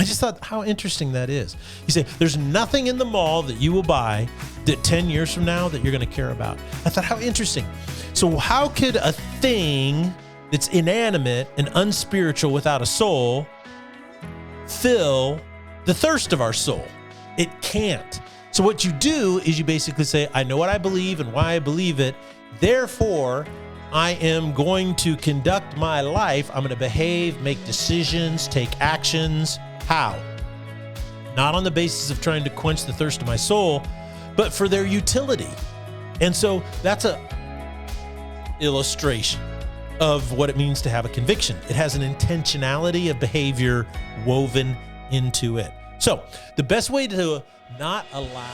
I just thought how interesting that is. You say, there's nothing in the mall that you will buy that 10 years from now that you're going to care about. I thought, how interesting. So how could a thing that's inanimate and unspiritual without a soul fill the thirst of our soul? It can't. So what you do is you basically say, I know what I believe and why I believe it. Therefore, I am going to conduct my life. I'm going to behave, make decisions, take actions. How? Not on the basis of trying to quench the thirst of my soul, but for their utility. And so that's a illustration of what it means to have a conviction. It has an intentionality of behavior woven into it. So the best way to not allow...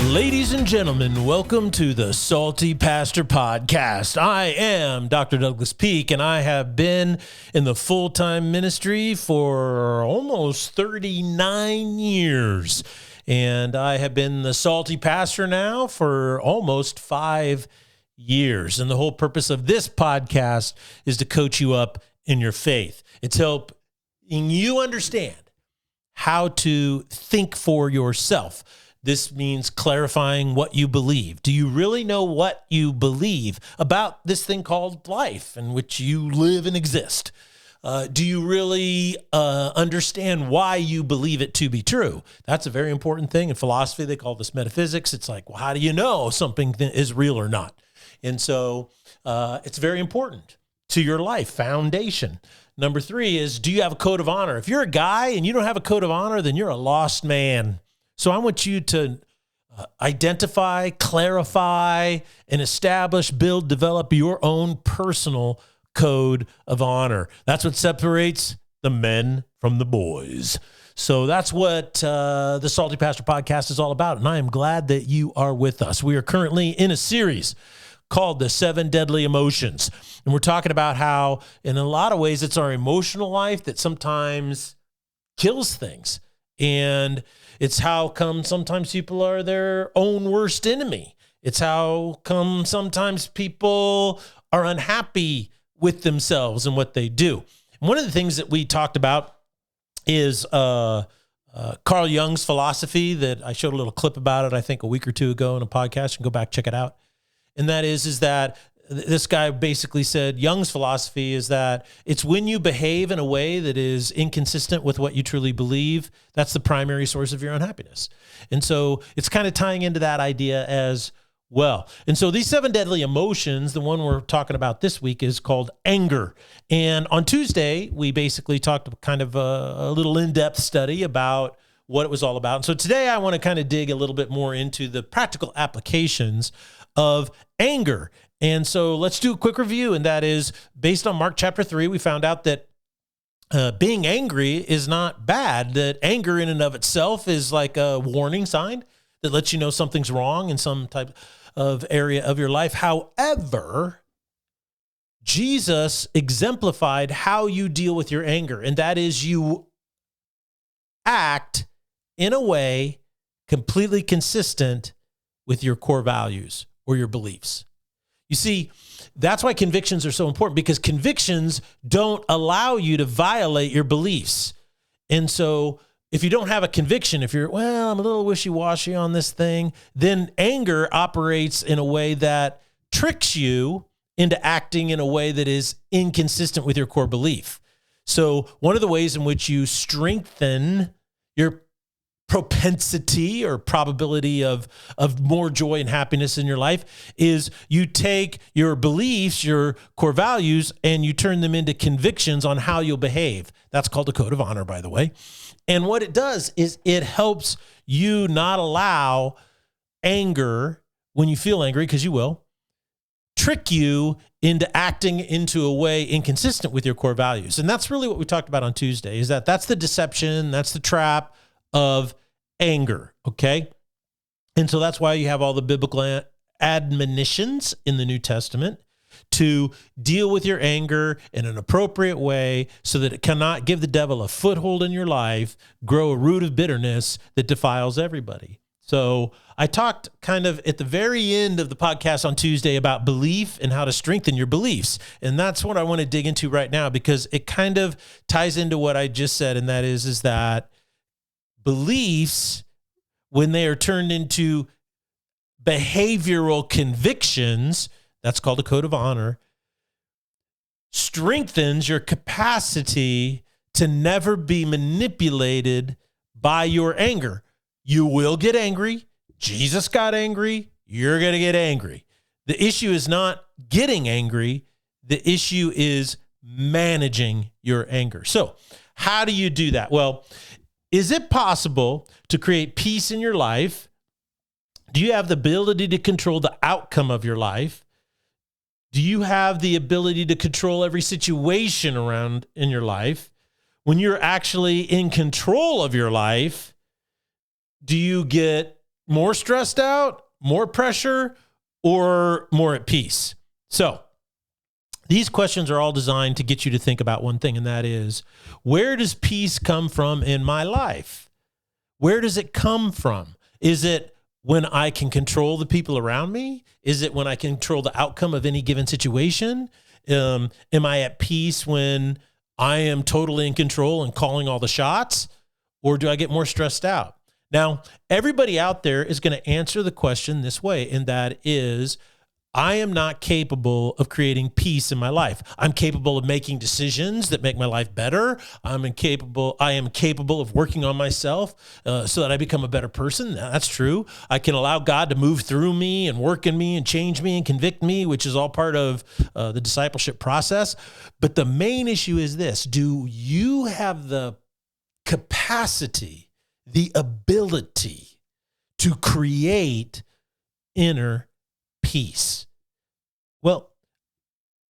Ladies and gentlemen, welcome to the Salty Pastor Podcast. I am Dr. Douglas Peak, and I have been in the full-time ministry for almost 39 years. And I have been the Salty Pastor now for almost 5 years. And the whole purpose of this podcast is to coach you up in your faith. It's helping you understand how to think for yourself. This means clarifying what you believe. Do you really know what you believe about this thing called life in which you live and exist? Do you really understand why you believe it to be true? That's a very important thing. In philosophy, they call this metaphysics. It's like, well, how do you know something is real or not? And so it's very important to your life, foundation. Number 3 is, do you have a code of honor? If you're a guy and you don't have a code of honor, then you're a lost man. So I want you to identify, clarify, and establish, build, develop your own personal code of honor. That's what separates the men from the boys. So that's what the Salty Pastor Podcast is all about, and I am glad that you are with us. We are currently in a series called The 7 Deadly Emotions, and we're talking about how, in a lot of ways, it's our emotional life that sometimes kills things, and it's how come sometimes people are their own worst enemy. It's how come sometimes people are unhappy with themselves and what they do. And one of the things that we talked about is Carl Jung's philosophy that I showed a little clip about it, I think, a week or two ago in a podcast. You can go back, check it out. And that is that this guy basically said Jung's philosophy is that it's when you behave in a way that is inconsistent with what you truly believe, that's the primary source of your unhappiness. And so it's kind of tying into that idea as well. And so these 7 deadly emotions, the one we're talking about this week is called anger. And on Tuesday, we basically talked kind of a little in-depth study about what it was all about. And so today I want to kind of dig a little bit more into the practical applications of anger. And so let's do a quick review. And that is based on Mark chapter 3, we found out that being angry is not bad, that anger in and of itself is like a warning sign that lets you know something's wrong in some type of area of your life. However, Jesus exemplified how you deal with your anger. And that is you act in a way completely consistent with your core values or your beliefs. You see, that's why convictions are so important, because convictions don't allow you to violate your beliefs. And so if you don't have a conviction, if you're, well, I'm a little wishy-washy on this thing, then anger operates in a way that tricks you into acting in a way that is inconsistent with your core belief. So one of the ways in which you strengthen your propensity or probability of more joy and happiness in your life is you take your beliefs, your core values, and you turn them into convictions on how you'll behave. That's called a code of honor, by the way. And what it does is it helps you not allow anger, when you feel angry, because you will, trick you into acting into a way inconsistent with your core values. And that's really what we talked about on Tuesday, is that that's the deception, that's the trap of anger, okay? And so that's why you have all the biblical admonitions in the New Testament to deal with your anger in an appropriate way so that it cannot give the devil a foothold in your life, grow a root of bitterness that defiles everybody. So I talked kind of at the very end of the podcast on Tuesday about belief and how to strengthen your beliefs. And that's what I want to dig into right now, because it kind of ties into what I just said. And that is that beliefs, when they are turned into behavioral convictions, that's called a code of honor, strengthens your capacity to never be manipulated by your anger. You will get angry. Jesus got angry. You're going to get angry. The issue is not getting angry. The issue is managing your anger. So how do you do that? Well, is it possible to create peace in your life? Do you have the ability to control the outcome of your life? Do you have the ability to control every situation around in your life? When you're actually in control of your life, do you get more stressed out, more pressure, or more at peace? So these questions are all designed to get you to think about one thing, and that is, where does peace come from in my life? Where does it come from? Is it when I can control the people around me? Is it when I control the outcome of any given situation? Am I at peace when I am totally in control and calling all the shots? Or do I get more stressed out? Now, everybody out there is going to answer the question this way, and that is, I am not capable of creating peace in my life. I'm capable of making decisions that make my life better. I am capable of working on myself so that I become a better person. That's true. I can allow God to move through me and work in me and change me and convict me, which is all part of the discipleship process. But the main issue is this: do you have the capacity, the ability to create inner peace? Well,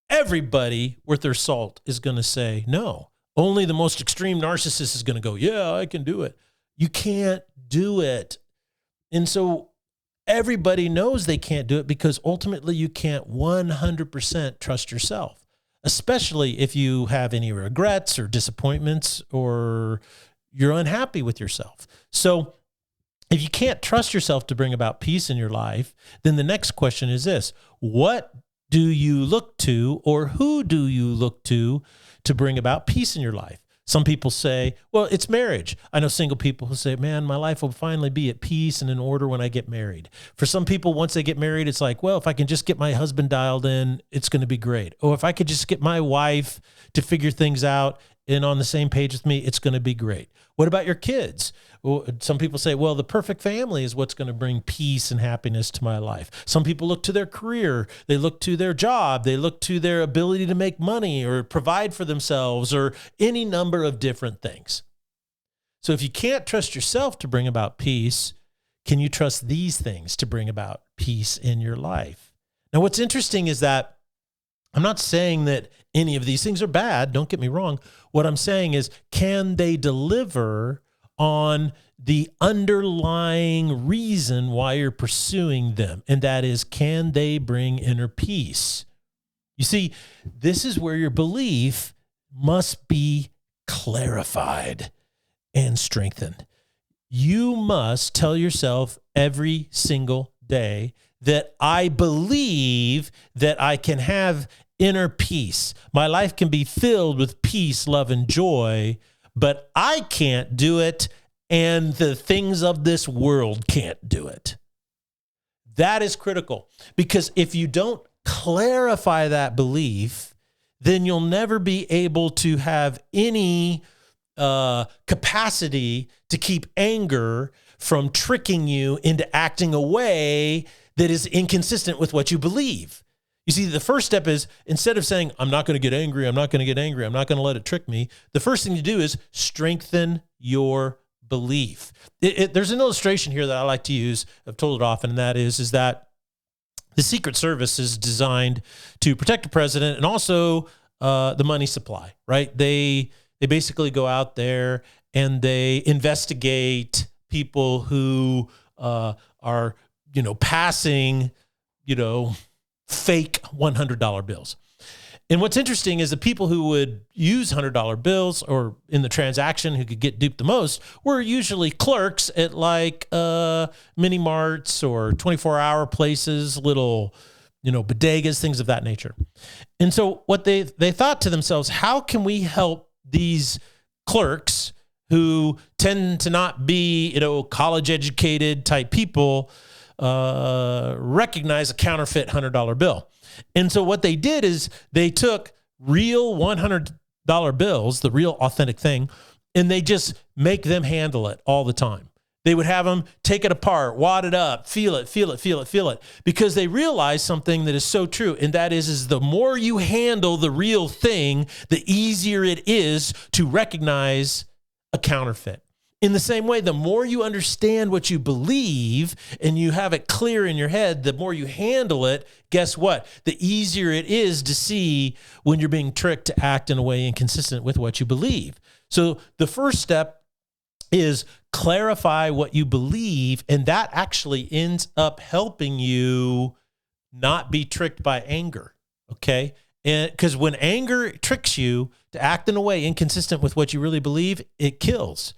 everybody worth their salt is going to say no. Only the most extreme narcissist is going to go, yeah, I can do it. You can't do it. And so everybody knows they can't do it, because ultimately you can't 100% trust yourself, especially if you have any regrets or disappointments or you're unhappy with yourself. So if you can't trust yourself to bring about peace in your life, then the next question is this: what do you look to, or who do you look to bring about peace in your life? Some people say, well, it's marriage. I know single people who say, man, my life will finally be at peace and in order when I get married. For some people, once they get married, it's like, well, if I can just get my husband dialed in, it's going to be great. Or if I could just get my wife to figure things out and on the same page with me, it's going to be great. What about your kids? Well, some people say, well, the perfect family is what's going to bring peace and happiness to my life. Some people look to their career. They look to their job. They look to their ability to make money or provide for themselves, or any number of different things. So if you can't trust yourself to bring about peace, can you trust these things to bring about peace in your life? Now, what's interesting is that I'm not saying that any of these things are bad. Don't get me wrong. What I'm saying is, can they deliver on the underlying reason why you're pursuing them? And that is, can they bring inner peace? You see, this is where your belief must be clarified and strengthened. You must tell yourself every single day that I believe that I can have inner peace. My life can be filled with peace, love, and joy, but I can't do it, and the things of this world can't do it. That is critical, because if you don't clarify that belief, then you'll never be able to have any capacity to keep anger from tricking you into acting a way that is inconsistent with what you believe. You see, the first step is, instead of saying, I'm not going to get angry, I'm not going to get angry, I'm not going to let it trick me, the first thing to do is strengthen your belief. There's an illustration here that I like to use. I've told it often, and that is that the Secret Service is designed to protect the president and also the money supply, right? They basically go out there and they investigate people who are, passing, fake $100 bills. And what's interesting is the people who would use $100 bills or in the transaction who could get duped the most were usually clerks at like mini marts or 24-hour places, little, bodegas, things of that nature. And so what they thought to themselves, how can we help these clerks who tend to not be, college educated type people recognize a counterfeit $100 bill? And so what they did is they took real $100 bills, the real authentic thing, and they just make them handle it all the time. They would have them take it apart, wad it up, feel it, because they realize something that is so true, and that is the more you handle the real thing, the easier it is to recognize a counterfeit. In the same way, the more you understand what you believe and you have it clear in your head, the more you handle it, guess what? The easier it is to see when you're being tricked to act in a way inconsistent with what you believe. So the first step is clarify what you believe, and that actually ends up helping you not be tricked by anger, okay? And because when anger tricks you to act in a way inconsistent with what you really believe, it kills.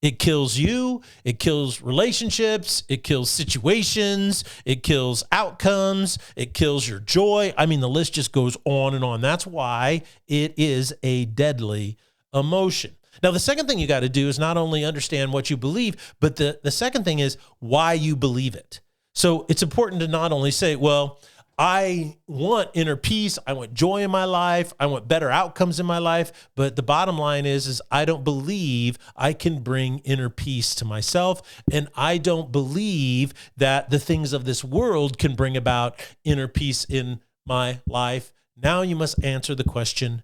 It kills you, it kills relationships, it kills situations, it kills outcomes, it kills your joy. I mean, the list just goes on and on. That's why it is a deadly emotion. Now, the second thing you got to do is not only understand what you believe, but the second thing is why you believe it. So it's important to not only say, well, I want inner peace. I want joy in my life. I want better outcomes in my life. But the bottom line is I don't believe I can bring inner peace to myself. And I don't believe that the things of this world can bring about inner peace in my life. Now you must answer the question,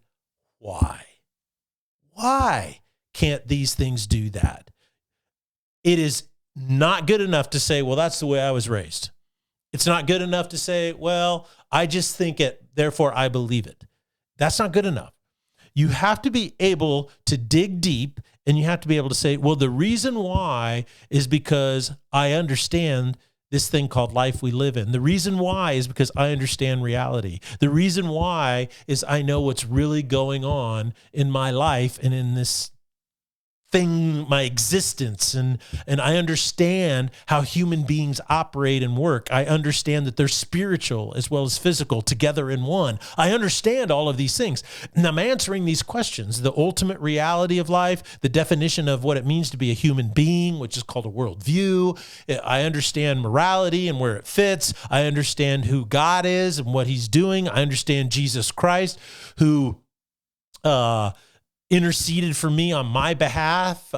why? Why can't these things do that? It is not good enough to say, well, that's the way I was raised. It's not good enough to say, well, I just think it, therefore I believe it. That's not good enough. You have to be able to dig deep, and you have to be able to say, well, the reason why is because I understand this thing called life we live in. The reason why is because I understand reality. The reason why is I know what's really going on in my life and in this thing, my existence, and I understand how human beings operate and work. I understand that they're spiritual as well as physical together in one. I understand all of these things. And I'm answering these questions, the ultimate reality of life, the definition of what it means to be a human being, which is called a worldview. I understand morality and where it fits. I understand who God is and what he's doing. I understand Jesus Christ, who interceded for me on my behalf,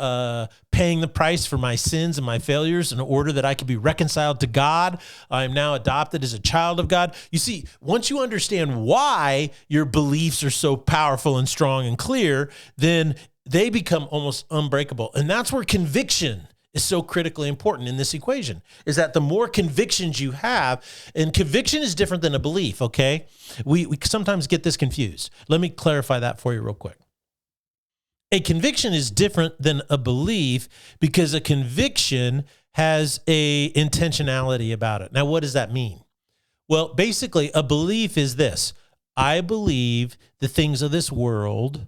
paying the price for my sins and my failures in order that I could be reconciled to God. I am now adopted as a child of God. You see, once you understand why your beliefs are so powerful and strong and clear, then they become almost unbreakable. And that's where conviction is so critically important in this equation, is that the more convictions you have, and conviction is different than a belief, okay? We sometimes get this confused. Let me clarify that for you real quick. A conviction is different than a belief because a conviction has a intentionality about it. Now, what does that mean? Well, basically, a belief is this. I believe the things of this world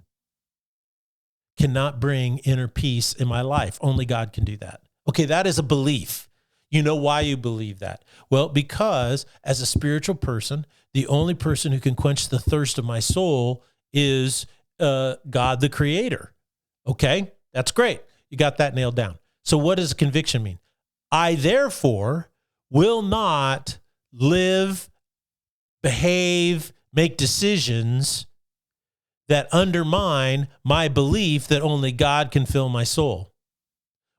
cannot bring inner peace in my life. Only God can do that. Okay, that is a belief. You know why you believe that? Well, because as a spiritual person, the only person who can quench the thirst of my soul is God the Creator. Okay, that's great. You got that nailed down. So what does conviction mean? I therefore will not live, behave, make decisions that undermine my belief that only God can fill my soul.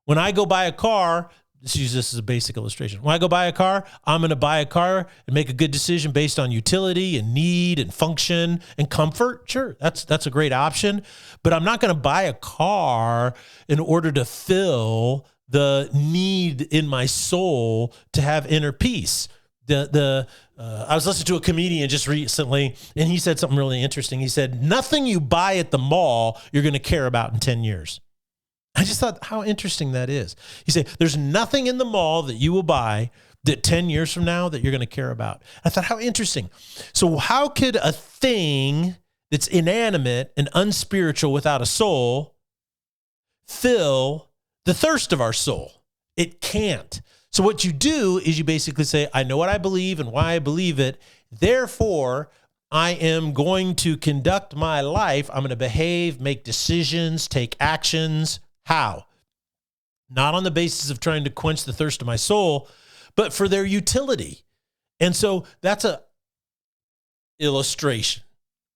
When I go buy a car, let's use this as a basic illustration. When I go buy a car, I'm going to buy a car and make a good decision based on utility and need and function and comfort. Sure, that's a great option. But I'm not going to buy a car in order to fill the need in my soul to have inner peace. I was listening to a comedian just recently, and he said something really interesting. He said, nothing you buy at the mall you're going to care about in 10 years. I just thought how interesting that is. He said, there's nothing in the mall that you will buy that 10 years from now that you're going to care about. I thought, how interesting. So how could a thing that's inanimate and unspiritual without a soul fill the thirst of our soul. It can't. So what you do is you basically say, I know what I believe and why I believe it. Therefore, I am going to conduct my life. I'm going to behave, make decisions, take actions. How? Not on the basis of trying to quench the thirst of my soul, but for their utility. And so that's a illustration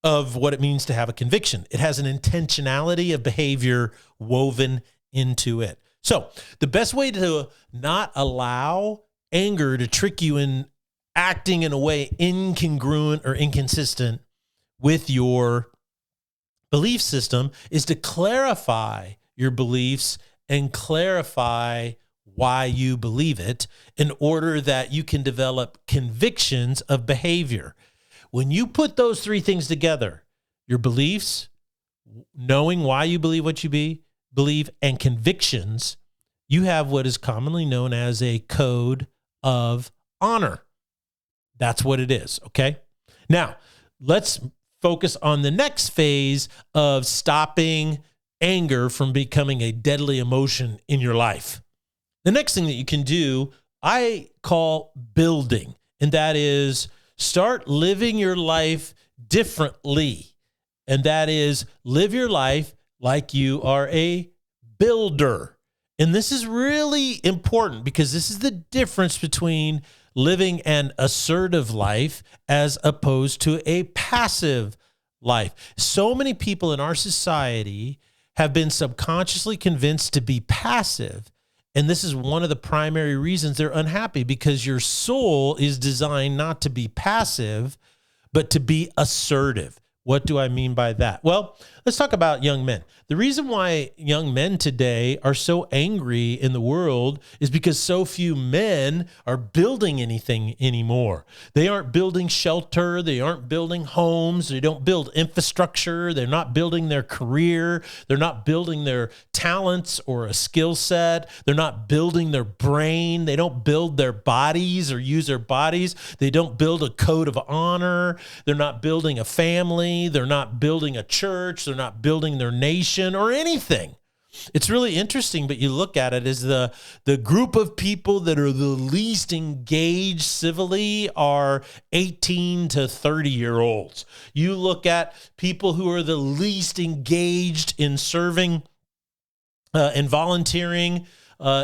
of what it means to have a conviction. It has an intentionality of behavior woven into it. So the best way to not allow anger to trick you in acting in a way incongruent or inconsistent with your belief system is to clarify your beliefs and clarify why you believe it in order that you can develop convictions of behavior. When you put those three things together, your beliefs, knowing why you believe what you believe, and convictions, you have what is commonly known as a code of honor. That's what it is, okay? Now, let's focus on the next phase of stopping anger from becoming a deadly emotion in your life. The next thing that you can do, I call building, and that is start living your life differently. And that is live your life like you are a builder. And this is really important because this is the difference between living an assertive life as opposed to a passive life. So many people in our society have been subconsciously convinced to be passive. And this is one of the primary reasons they're unhappy, because your soul is designed not to be passive, but to be assertive. What do I mean by that? Well, let's talk about young men. The reason why young men today are so angry in the world is because so few men are building anything anymore. They aren't building shelter. They aren't building homes. They don't build infrastructure. They're not building their career. They're not building their talents or a skill set. They're not building their brain. They don't build their bodies or use their bodies. They don't build a code of honor. They're not building a family. They're not building a church. They're not building their nation or anything. It's really interesting, but you look at it as the group of people that are the least engaged civilly are 18 to 30-year-olds. You look at people who are the least engaged in serving and volunteering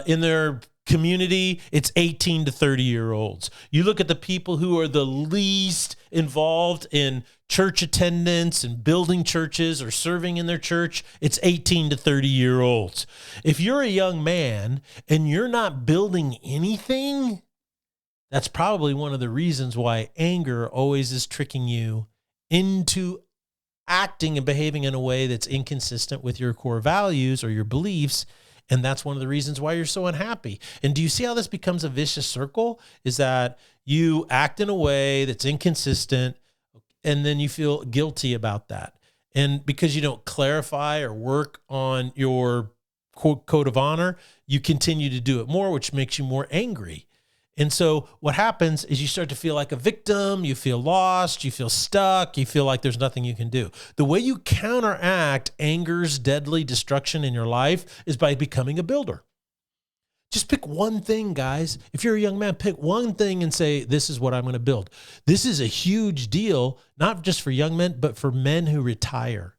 in their community, it's 18 to 30-year-olds. You look at the people who are the least involved in church attendance and building churches or serving in their church, it's 18 to 30-year-olds. If you're a young man and you're not building anything, that's probably one of the reasons why anger always is tricking you into acting and behaving in a way that's inconsistent with your core values or your beliefs. And that's one of the reasons why you're so unhappy. And do you see how this becomes a vicious circle? Is that you act in a way that's inconsistent, and then you feel guilty about that. And because you don't clarify or work on your code of honor, you continue to do it more, which makes you more angry. And so what happens is you start to feel like a victim, you feel lost, you feel stuck, you feel like there's nothing you can do. The way you counteract anger's deadly destruction in your life is by becoming a builder. Just pick one thing, guys. If you're a young man, pick one thing and say, this is what I'm going to build. This is a huge deal, not just for young men, but for men who retire.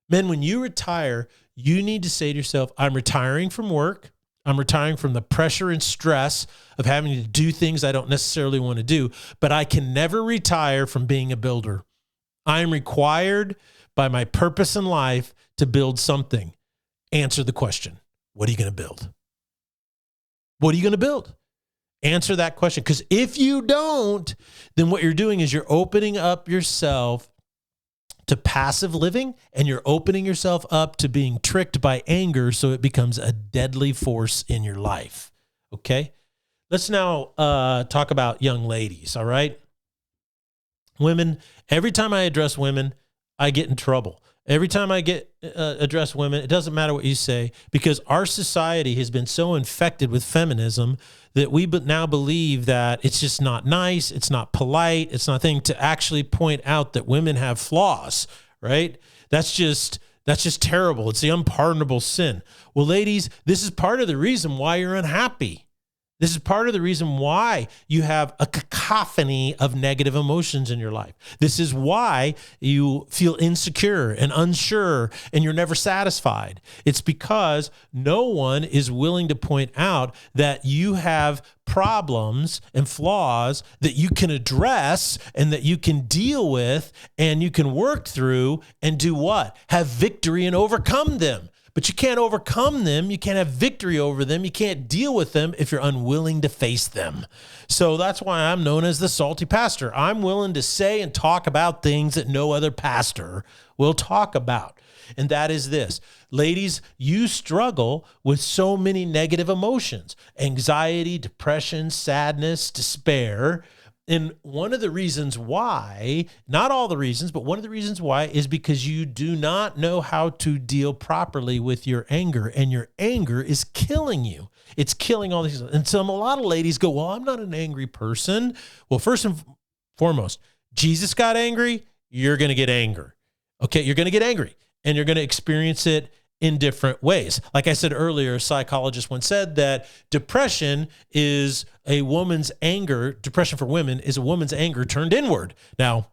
Men, when you retire, you need to say to yourself, I'm retiring from work. I'm retiring from the pressure and stress of having to do things I don't necessarily want to do, but I can never retire from being a builder. I am required by my purpose in life to build something. Answer the question. What are you going to build? What are you going to build? Answer that question. Because if you don't, then what you're doing is you're opening up yourself to passive living, and you're opening yourself up to being tricked by anger, so it becomes a deadly force in your life. Okay? Let's now talk about young ladies, all right? Women, every time I address women, I get in trouble. Every time I address women, it doesn't matter what you say, because our society has been so infected with feminism that we now believe that it's just not nice, it's not polite, it's nothing to actually point out that women have flaws, right? That's just terrible. It's the unpardonable sin. Well, ladies, this is part of the reason why you're unhappy. This is part of the reason why you have a cacophony of negative emotions in your life. This is why you feel insecure and unsure and you're never satisfied. It's because no one is willing to point out that you have problems and flaws that you can address and that you can deal with and you can work through and do what? Have victory and overcome them. But you can't overcome them. You can't have victory over them. You can't deal with them if you're unwilling to face them. So that's why I'm known as the salty pastor. I'm willing to say and talk about things that no other pastor will talk about. And that is this. Ladies, you struggle with so many negative emotions: anxiety, depression, sadness, despair. And one of the reasons why, not all the reasons, but one of the reasons why is because you do not know how to deal properly with your anger, and your anger is killing you. It's killing all these. And so a lot of ladies go, well, I'm not an angry person. Well, first and foremost, Jesus got angry. You're going to get anger. Okay. You're going to get angry and you're going to experience it in different ways. Like I said earlier, a psychologist once said that depression is a woman's anger. Depression for women is a woman's anger turned inward. Now,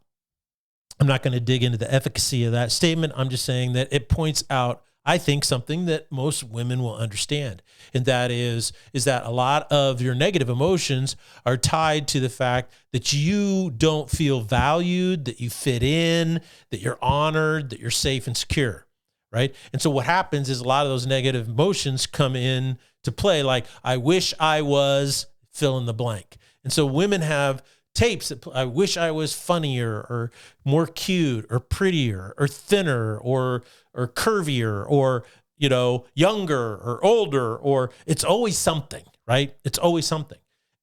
I'm not going to dig into the efficacy of that statement. I'm just saying that it points out, I think, something that most women will understand. And that is that a lot of your negative emotions are tied to the fact that you don't feel valued, that you fit in, that you're honored, that you're safe and secure. Right. And so what happens is a lot of those negative emotions come in to play, like, I wish I was fill in the blank. And so women have tapes that I wish I was funnier or more cute or prettier or thinner or curvier or, younger or older, or it's always something, right? It's always something.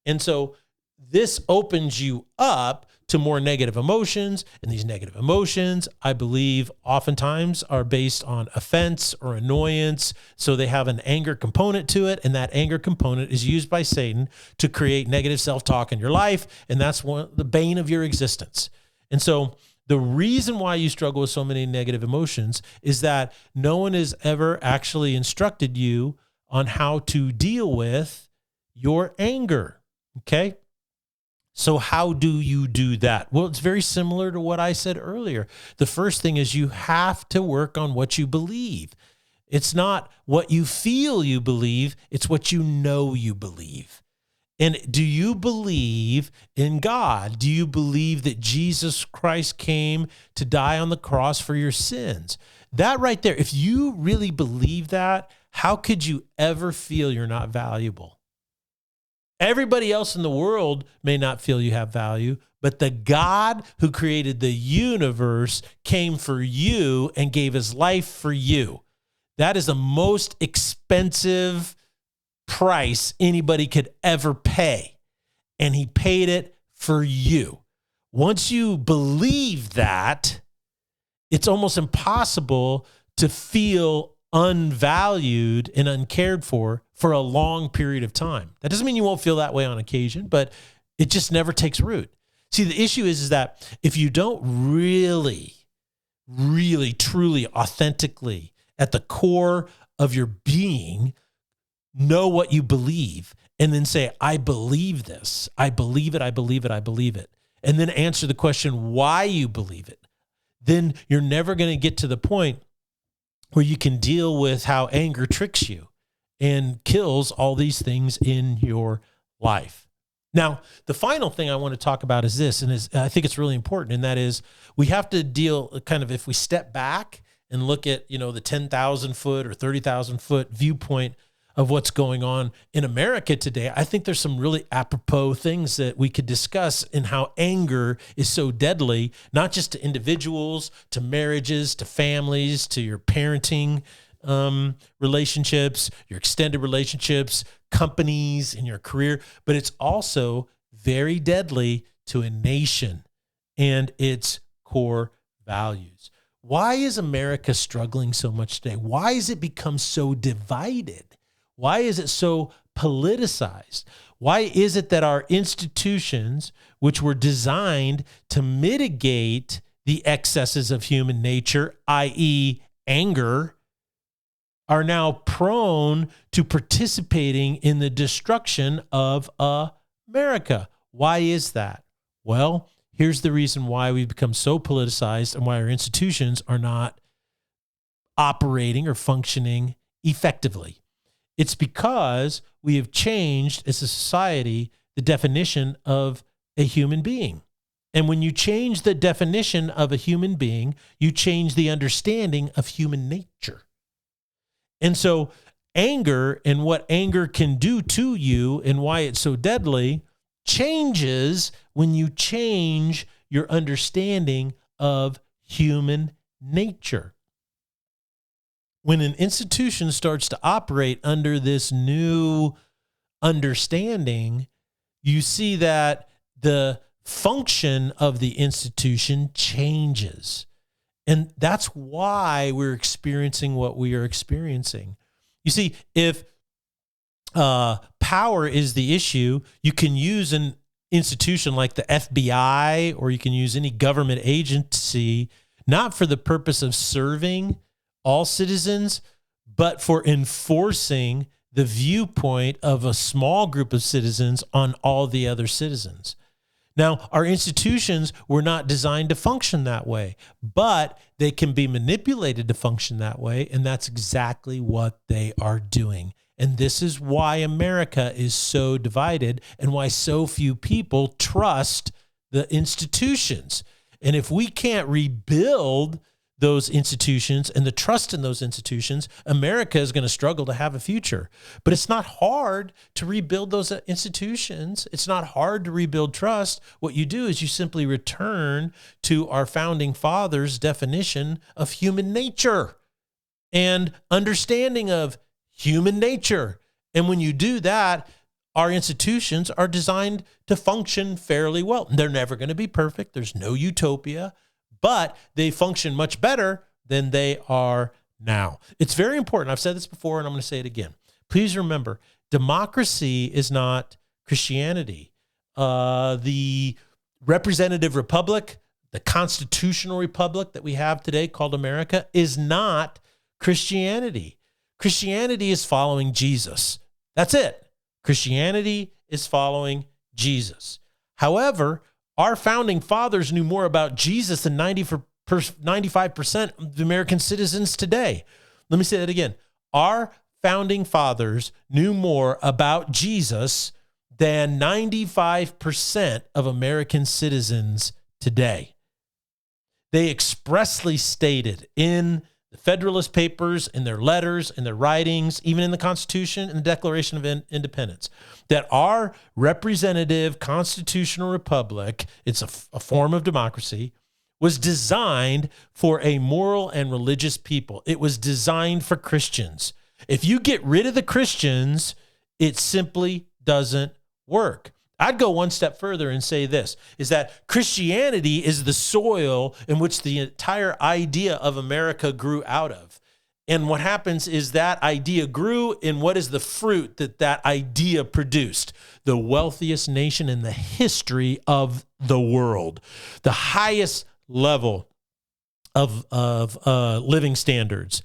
And so this opens you up to more negative emotions. And these negative emotions, I believe, oftentimes are based on offense or annoyance. So they have an anger component to it. And that anger component is used by Satan to create negative self-talk in your life. And that's the bane of your existence. And so the reason why you struggle with so many negative emotions is that no one has ever actually instructed you on how to deal with your anger. Okay. So how do you do that? Well, it's very similar to what I said earlier. The first thing is you have to work on what you believe. It's not what you feel you believe, it's what you know you believe. And do you believe in God? Do you believe that Jesus Christ came to die on the cross for your sins? That right there, if you really believe that, how could you ever feel you're not valuable? Everybody else in the world may not feel you have value, but the God who created the universe came for you and gave his life for you. That is the most expensive price anybody could ever pay. And he paid it for you. Once you believe that, it's almost impossible to feel unvalued and uncared for a long period of time. That doesn't mean you won't feel that way on occasion, but it just never takes root. See, the issue is that if you don't really, truly, authentically, at the core of your being, know what you believe, and then say, I believe this, I believe it, I believe it, I believe it, and then answer the question why you believe it, then you're never going to get to the point where you can deal with how anger tricks you and kills all these things in your life. Now, the final thing I want to talk about is this, and I think it's really important, and that is we have to deal kind of, if we step back and look at, the 10,000 foot or 30,000 foot viewpoint of what's going on in America today, I think there's some really apropos things that we could discuss in how anger is so deadly, not just to individuals, to marriages, to families, to your parenting relationships, your extended relationships, companies, in your career, but it's also very deadly to a nation and its core values. Why is America struggling so much today? Why has it become so divided? Why is it so politicized? Why is it that our institutions, which were designed to mitigate the excesses of human nature, i.e., anger, are now prone to participating in the destruction of America. Why is that? Well, here's the reason why we've become so politicized and why our institutions are not operating or functioning effectively. It's because we have changed as a society the definition of a human being. And when you change the definition of a human being, you change the understanding of human nature. And so anger and what anger can do to you and why it's so deadly changes when you change your understanding of human nature. When an institution starts to operate under this new understanding, you see that the function of the institution changes. And that's why we're experiencing what we are experiencing. You see, if power is the issue, you can use an institution like the FBI, or you can use any government agency, not for the purpose of serving all citizens, but for enforcing the viewpoint of a small group of citizens on all the other citizens. Now, our institutions were not designed to function that way, but they can be manipulated to function that way, and that's exactly what they are doing. And this is why America is so divided and why so few people trust the institutions. And if we can't rebuild those institutions and the trust in those institutions, America is going to struggle to have a future. But it's not hard to rebuild those institutions. It's not hard to rebuild trust. What you do is you simply return to our founding fathers' definition of human nature and understanding of human nature. And when you do that, our institutions are designed to function fairly well. They're never going to be perfect. There's no utopia, but they function much better than they are now. It's very important. I've said this before, and I'm going to say it again. Please remember, democracy is not Christianity. The representative republic, the constitutional republic that we have today called America, is not Christianity. Christianity is following Jesus. That's it. Christianity is following Jesus. However, our founding fathers knew more about Jesus than 95% of the American citizens today. Let me say that again. Our founding fathers knew more about Jesus than 95% of American citizens today. They expressly stated in the Federalist Papers, in their letters, in their writings, even in the Constitution and the Declaration of Independence, that our representative constitutional republic, it's a form of democracy, was designed for a moral and religious people. It was designed for Christians. If you get rid of the Christians, it simply doesn't work. I'd go one step further and say this, is that Christianity is the soil in which the entire idea of America grew out of. And what happens is that idea grew, and what is the fruit that that idea produced? The wealthiest nation in the history of the world. The highest level of living standards.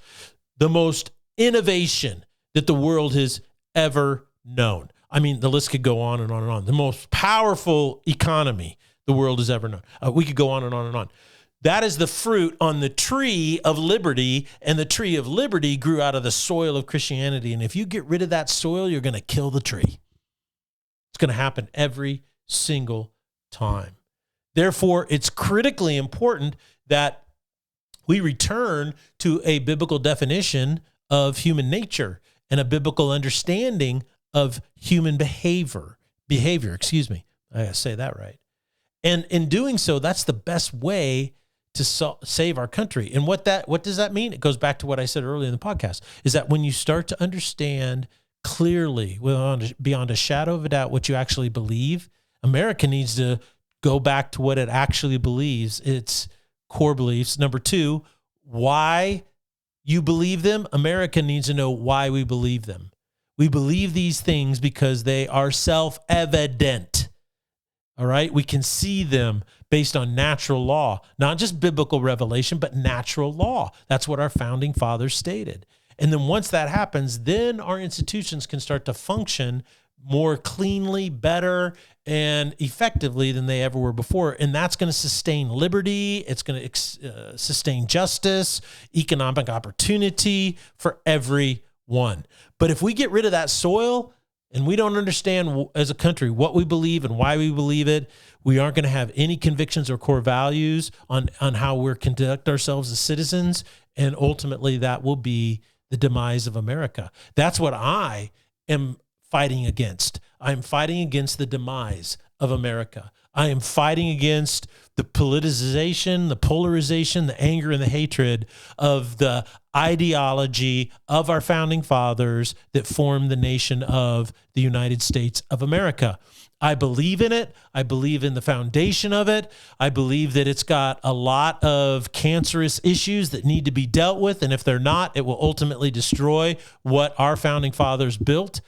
The most innovation that the world has ever known. I mean, the list could go on and on and on. The most powerful economy the world has ever known. We could go on and on and on. That is the fruit on the tree of liberty, and the tree of liberty grew out of the soil of Christianity. And if you get rid of that soil, you're going to kill the tree. It's going to happen every single time. Therefore, it's critically important that we return to a biblical definition of human nature and a biblical understanding of human behavior. I gotta say that right. And in doing so, that's the best way to save our country. And what does that mean? It goes back to what I said earlier in the podcast, is that when you start to understand clearly, beyond a shadow of a doubt, what you actually believe, America needs to go back to what it actually believes, its core beliefs. Number two, why you believe them. America needs to know why we believe them. We believe these things because they are self-evident. All right? We can see them based on natural law, not just biblical revelation, but natural law. That's what our founding fathers stated. And then once that happens, then our institutions can start to function more cleanly, better, and effectively than they ever were before. And that's going to sustain liberty. It's going to sustain justice, economic opportunity for everyone. But if we get rid of that soil and we don't understand as a country what we believe and why we believe it, we aren't going to have any convictions or core values on how we conduct ourselves as citizens. And ultimately, that will be the demise of America. That's what I am fighting against. I'm fighting against the demise of America. I am fighting against the politicization, the polarization, the anger, and the hatred of the ideology of our founding fathers that formed the nation of the United States of America. I believe in it. I believe in the foundation of it. I believe that it's got a lot of cancerous issues that need to be dealt with. And if they're not, it will ultimately destroy what our founding fathers built.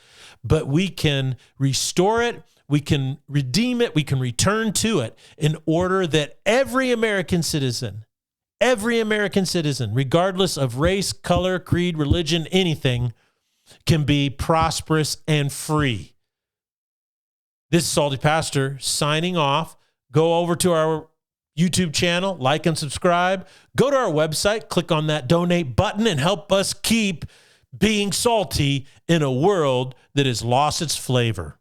But we can restore it. We can redeem it. We can return to it in order that every American citizen, regardless of race, color, creed, religion, anything, can be prosperous and free. This is Salty Pastor signing off. Go over to our YouTube channel, like and subscribe. Go to our website, click on that donate button, and help us keep being salty in a world that has lost its flavor.